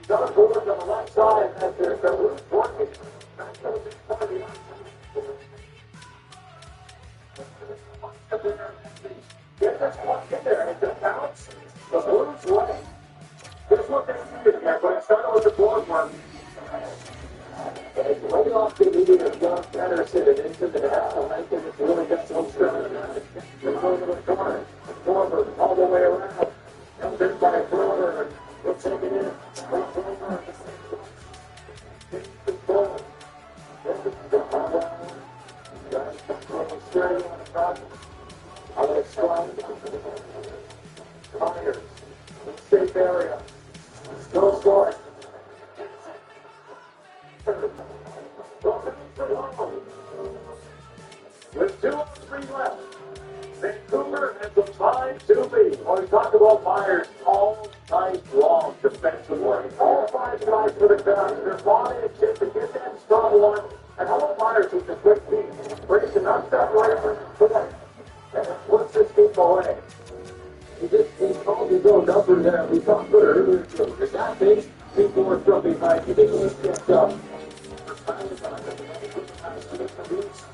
John Ford on the left side after the loose working. Get this one in there. It's a bounce. The Blues way. Just what they needed here, but it started with the board one. It's right off the lead of John Patterson and into the net. I think it's really got some strength. It's over the corner. Forward all the way around. Comes in by Brewer. We'll take it in. Myers, safe area. Go for it. With 2 on 3 left, Vancouver has the 5-2 lead. When we talk about Myers all night long defensively, all 5 guys for the ground, their body and chip to get that strong one. And how about Myers with the quick feet? Grayson knocks that right over the net. And it flips this game away. He called his own number there. We talked about it earlier. It's that big. People are from behind. He didn't even get up.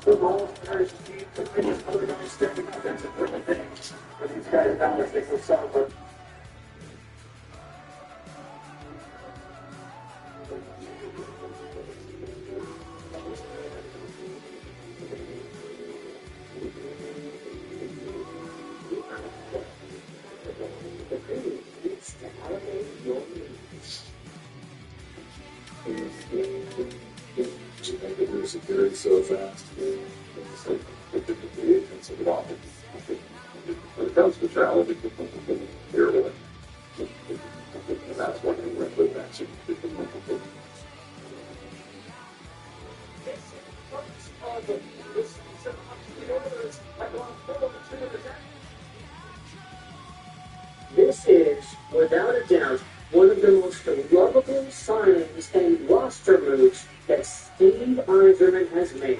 2 goals, there's Steve, the biggest other guys stepping up. That's a good thing for these guys now as they go south. Security so fast. It's like it's a lot. When it comes to challenge, you're with it. And that's what you went with that. This is, without a doubt, one of the most lovable signings and roster moves that Steve Yzerman has made.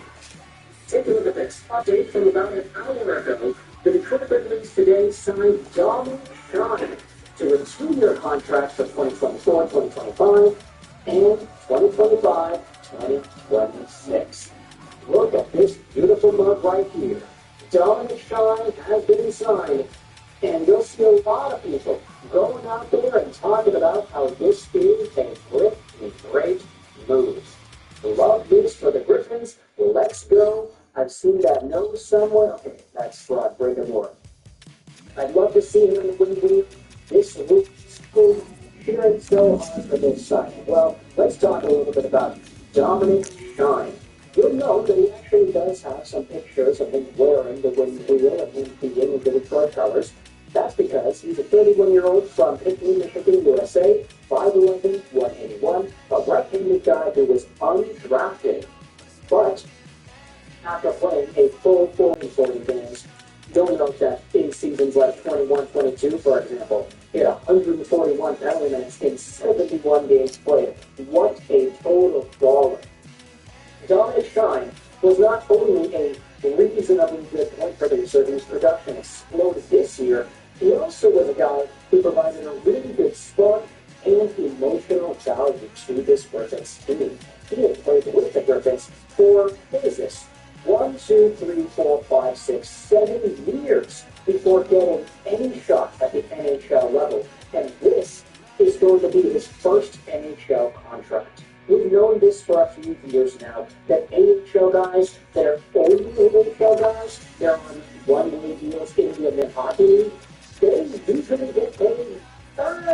Take a look at this update from about an hour ago. The Detroit Red Wings today signed Dominic Shine to a 2-year contract for 2024, 2025, and 2025-2026. Look at this beautiful mug right here. Dominic Shine has been signed, and you'll see a lot of people going out there and talking about how this is a great move. Love this for the Griffins. Let's go. I've seen that nose somewhere. Okay, that's Rod Brigham. I'd love to see him in the wing wheel. This looks cool. Cheering so hard for this side. Well, let's talk a little bit about Dominic Shine. You'll know that he actually does have some pictures of him wearing the wing wheel and him being in the Detroit colors. That's because he's a 31-year-old from Hinckley, Michigan, USA, 5'11", 181, a right-handed guy who was undrafted. But after playing a full 40 games, don't note that in seasons like 21-22, for example, he had 141 penalty minutes in 71 games played. What a total baller. Dominic Shine was not only a reasonably good point producer whose production exploded this year, he also was a guy who provided a really good spark and emotional value to this Griffins team. He had played with the Griffins for, what is this, 1, 2, 3, 4, 5, 6, 7 years before getting any shot at the NHL level. And this is going to be his first NHL contract. We've known this for a few years now, that AHL guys that are only AHL guys, they're on one-way deals in the Advanced Hockey League, they usually get paid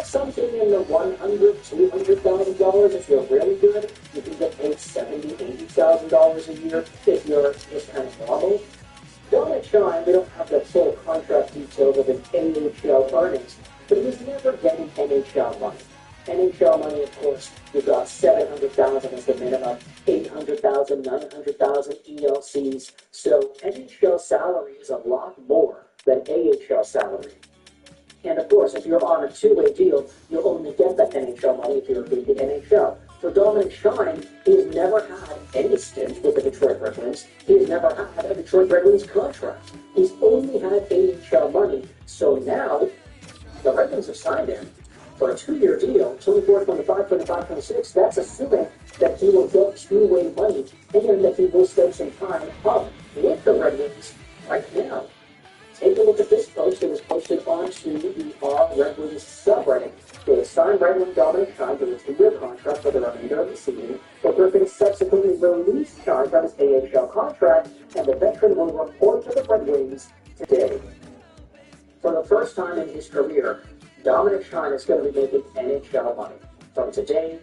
something in the $100,000, $200,000 if you're really good. You can get paid $70,000, $80,000 a year if you're just kind of normal. Dominic Shine, we don't have the full contract details of his AHL earnings, but he was never getting NHL money. NHL money, of course, you've got $700,000 as the minimum, $800,000, $900,000 ELCs. So NHL salary is a lot more than AHL salary. course, if you're on a two-way deal, you'll only get that NHL money if you're in the NHL. So Dominic Shine, he's never had any stint with the Detroit Red Wings. He's never had a Detroit Red Wings contract. He's only had NHL money. So now, the Red Wings have signed him for a 2-year deal, 24, 25, 25, 26. That's assuming that he will get two-way money and that he will spend some time up with the Red Wings right now. Take a look at this post. It was posted onto the Red Wings subreddit. They assigned Red Wing Dominic Shine to a 2-year contract for the remainder of the season, but Griffin subsequently released Shine from his AHL contract, and the veteran will report to the Red Wings today. For the first time in his career, Dominic Shine is going to be making NHL money. From today,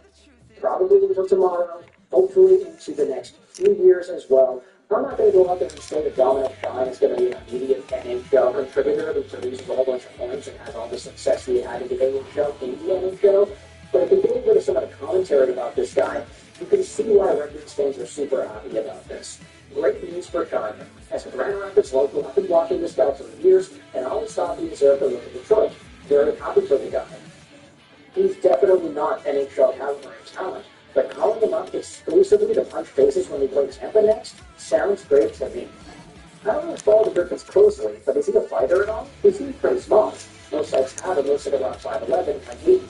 probably until tomorrow, hopefully into the next few years as well. I'm not going to go out there and say that Dominic Shine is going to be an immediate NHL contributor who produces a whole bunch of points and has all the success he had in the AHL in the NHL. But if you get into some of the commentary about this guy, you can see why Red Wings fans are super happy about this. Great news for Shine. As a Grand Rapids local, I've been watching this guy for years and always thought he deserved to live in Detroit. Very happy for the guy. He's definitely not NHL caliber talent, but calling him up exclusively to punch faces when he plays Tampa next sounds great to me. I don't really follow the Griffins closely, but is he a fighter at all? He seems pretty small. Most sites have him listed around 5'11", like me.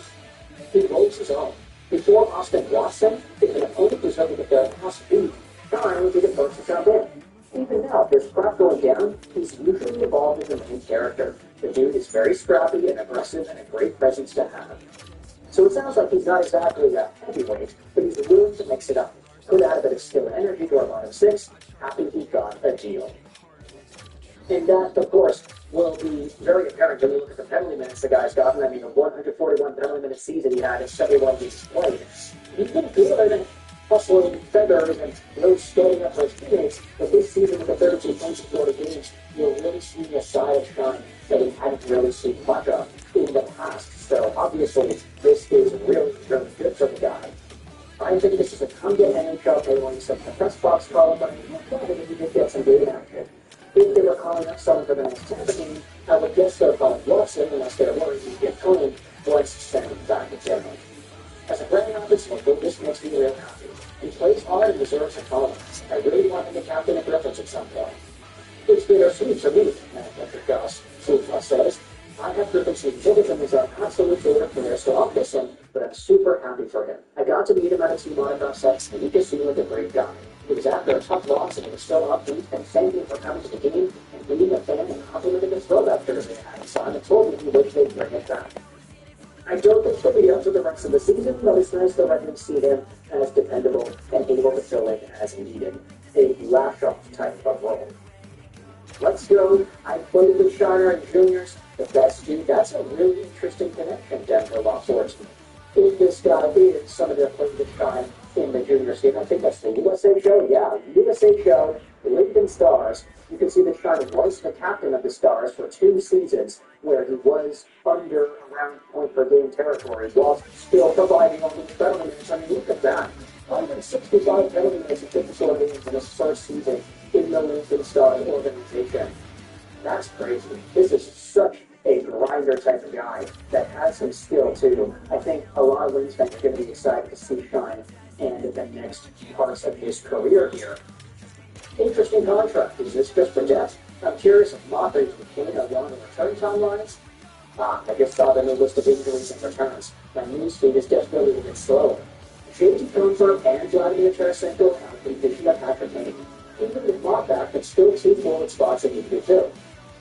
He rolls his own. Before Austin Watson, if an opponent was looking at their past beat, Shine would be the first to jump in. Even now, if there's crap going down, he's usually involved as the main character. The dude is very scrappy and aggressive and a great presence to have. So it sounds like he's not exactly a heavyweight, but he's willing to mix it up. Could add a bit of skill and energy to our bottom six. Happy he got a deal. And that, of course, will be very apparent when you look at the penalty minutes the guy's gotten. I mean, a 141 penalty minute season he had in 71 games played. He's been good, hustling feathers and really standing up for his teammates. But this season, with the 32 points in 40 games, you'll really see a side of Shine that he hadn't really seen much of in the past. So obviously, this is really, really good for the guy. I think this is a come-get NHL payroll, some press box call, but I'm not glad that he did get some game action. If they were calling up someone for the next Tampa game, I would guess they're calling Watson unless they're worried he'd get Conan once sent him back to Tampa. As a Grand Rapids local, this makes me real happy. He plays hard and deserves a call. I really want him to captain at Griffins at some point. It's bittersweet for me, Manager Gus Sufa says. I have Griffin tickets and was an absolute favorite player, so I'll miss him, but I'm super happy for him. I got to meet him at a team autograph sets, and he just seemed like a great guy. He was after a tough loss, and he was still upbeat and thanked me for coming to the game and being a fan and complimented his throwback jersey I had on and told me he wished they'd bring it back. I don't think he'll be up for the rest of the season, but it's nice that I can see him as dependable and able to fill in as needed. A lash-off type of role. Let's go. I played with Shiner and juniors. The best dude. That's a really interesting connection, Denver Law Enforcement. If this guy is somebody that played with Shine in the junior scene, I think that's the USA show. Yeah, USA show, Lincoln Stars. You can see that Shine was the captain of the Stars for 2 seasons, where he was under around point per game territory while still providing all these penalty minutes. I mean, look at that. 165 penalty minutes in 54 games in his first season in the Lincoln Stars organization. That's crazy. This is such a grinder type of guy that has some skill too. I think a lot of Wings fans are going to be excited to see Shine and the next parts of his career here. Interesting contract. Is this just for depth? I'm curious if Mothers is looking at longer return timelines. I just saw the new list of injuries and returns. My news feed is definitely a bit slower. JT Comfort and Vladimir Tarasenko have the vision of Patrick Kane. Even with Mothback, but still 2 forward spots in the two.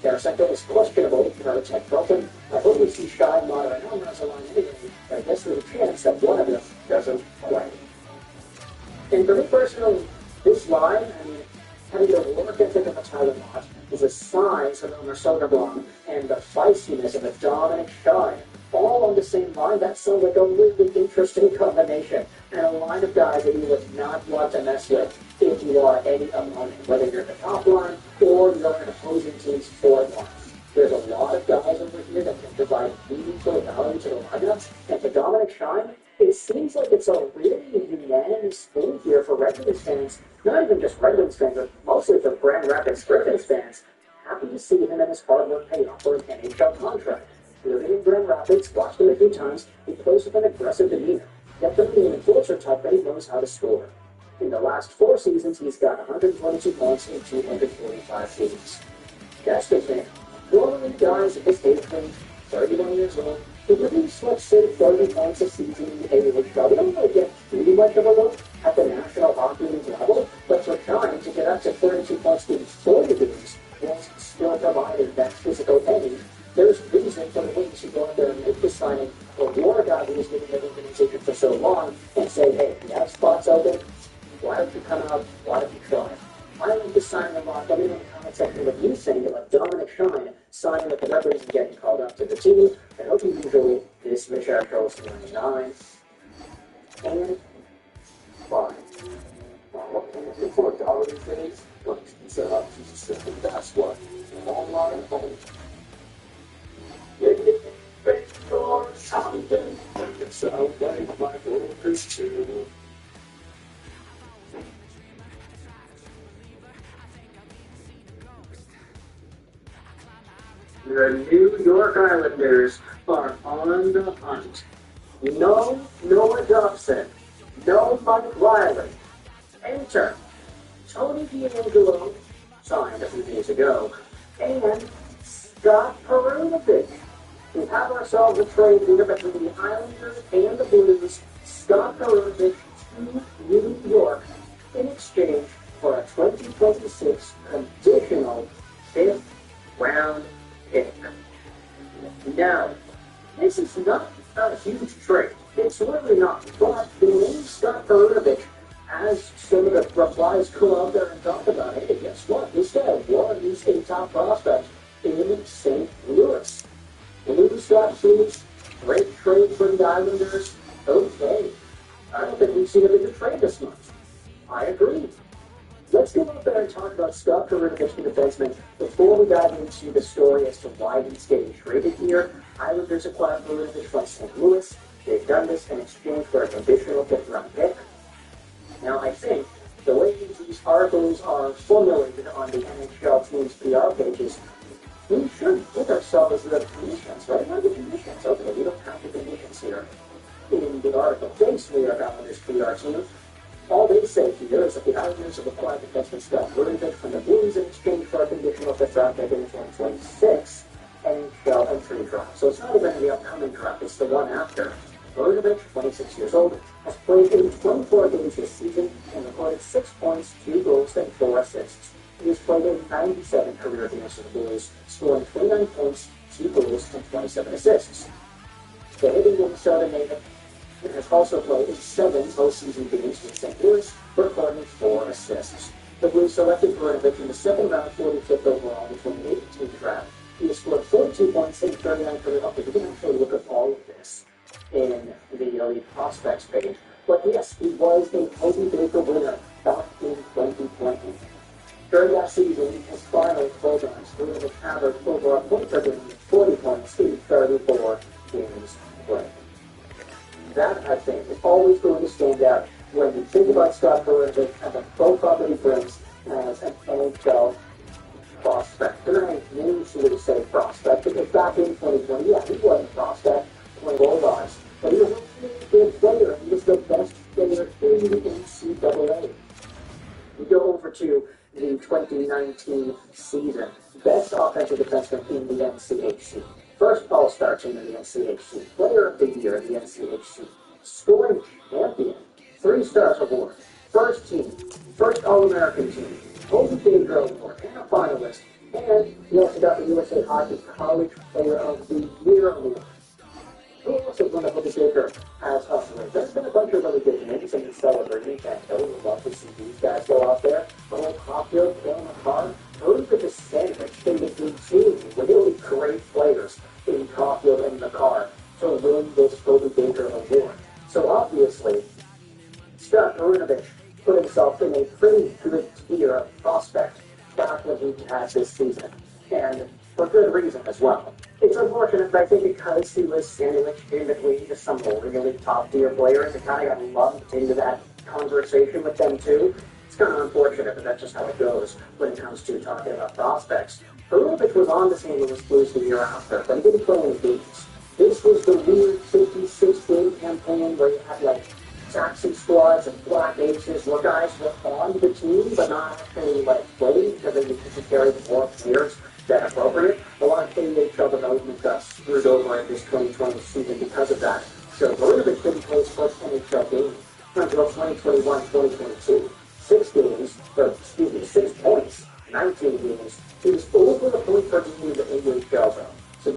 Tarasenko is questionable for Tech Broken. I hope we see Shine, Mata, and Elmer as a line anyway, but I guess there's a chance that one of them doesn't play. And for me personally, this line, I mean, having the work ethic of a Tyler Mott is the size of Elmer Soderblom and the feistiness of a Dominic Shine. All on the same line, that sounds like a really interesting combination. And a line of guys that you would not want to mess with if you are any opponent, whether you're in the top line or you're an opposing team's forward line. There's a lot of guys over here that can provide meaningful value to the lineups. And for Dominic Shine, it seems like it's a really unanimous thing here for Red Wings fans. Not even just Red Wings fans, but mostly for Grand Rapids Griffins fans. Happy to see him and his hard work pay off for his NHL contract. Living in Grand Rapids, watched him a few times, he plays with an aggressive demeanor. Yet the being a closer type, but he knows how to score. In the last 4 seasons, he's got 122 points in 245 games. That's the thing. Normally, guys at this age range, 31 years old, who produce, let's say, 30 points a season in the AHL, they don't really get too much of a look at the National Hockey League level, but for trying to get up to 32 points in 40 games, whilst still providing that physical edge, there's reason for the Wings to go out there and make this signing, or you're a guy who's been in the organization for so long, and say, hey, you have spots open, why don't you come out, why don't you try? I like this signing a lot. Let me know in the comment section what you think about Dominic Shine signing with the Red Wings and getting called up to the team. I hope you enjoyed this Michelle Charles 99 and 5. What can you afford to already finish? What set up to system, that's what. Online, big door, something. It sounds like my workers too. The New York Islanders are on the hunt. No Noah Dobson. No Mike Riley. Enter Tony DeAngelo, signed a few days ago, and Scott Perunovic. We have ourselves a trade here between the Islanders and the Blues. Scott Perunovic to New York in exchange for a 2026 conditional 5th round pick. Now, this is not a huge trade. It's really not. But the name Scott Perunovic, as some of the replies go out there and talk about, hey, guess what? This guy was a top prospect in St. Louis. Blues got shoes, great trade for the Islanders. Okay. I don't think we've seen a bigger trade this month. I agree. Let's go out there and talk about Scott Perunovic, the defenseman, before we dive into the story as to why he's getting traded here. Islanders acquired Perunovic from St. Louis. They've done this in exchange for a conditional 5th round pick. Now, I think the way these articles are formulated on the NHL team's PR pages, we should give ourselves the conditions, right? What are the conditions? Okay, we don't have the conditions here in the article. Thanks, New York Islanders PR team. All they say here is that the Islanders have acquired defenseman Scott Perunovic from the Blues in exchange for a conditional 5th round pick in 2026 NHL entry draft. So it's not even the upcoming draft, it's the one after. Perunovic, 26 years old, has played in 24 games this season and recorded 6 points, 2 goals, and 4 assists. He has played in 97 career games for the Blues, scoring 29 points, 2 goals, and 27 assists. The hitting Minnesota native has also played in 7 postseason games with St. Louis, recording 4 assists. The Blues selected Perunovic in the 2nd round, 45th overall in the 2018 draft. He has scored 42 points in 39 career games. We can actually look at all of this in the Elite Prospects page. But yes, he was a Hobie Baker winner back in 2020. During that season, his final 12 games, Perunovic averaged over a point per game, 40 points in 34 games played. That, I think, is always going to stand out when you think about Scott Perunovic and the profile that he brings as an NHL prospect. And I usually say prospect because back in 2020, yeah, he was a prospect, playing Bulldogs, but he was a really good player. He was the best player in the NCAA. We go over to the 2019 season. Best offensive defenseman in the NCHC. First All-Star team in the NCHC. Player of the Year in the NCHC. Scoring champion. 3 Stars Award. First team. First All-American team. Hobie Baker Award. And a finalist. And he also got the USA Hockey College Player of the Year Award. Who else has won the Hobie Baker as hustler? There's been a bunch of really good names in the celebrating and I would love to see these guys go out there. Owen Caulfield, Dale McCarr, Perunovic is sandwiched in between 2 really great players in Caulfield and McCarr to win this Hobie Baker Award. So obviously, Scott Perunovic put himself in a pretty good tier of prospect back when he had this season. And for good reason as well. It's unfortunate, but I think because he was sandwiched in between some really top-tier players, it kind of got lumped into that conversation with them too. It's kind of unfortunate, but that's just how it goes when it comes to talking about prospects. Perunovic was on the St. Louis Blues the year after, but he didn't play any games. This was the weird 56-game campaign where you had like taxi squads and black aces where guys were on the team but not actually like playing because they needed to carry more players than appropriate. A lot of KHL development got screwed over in this 2020 season because of that. So Berlin couldn't play his first NHL game until 2021-2022. 6 points, 19 games. He was over the point per game in the NHL zone.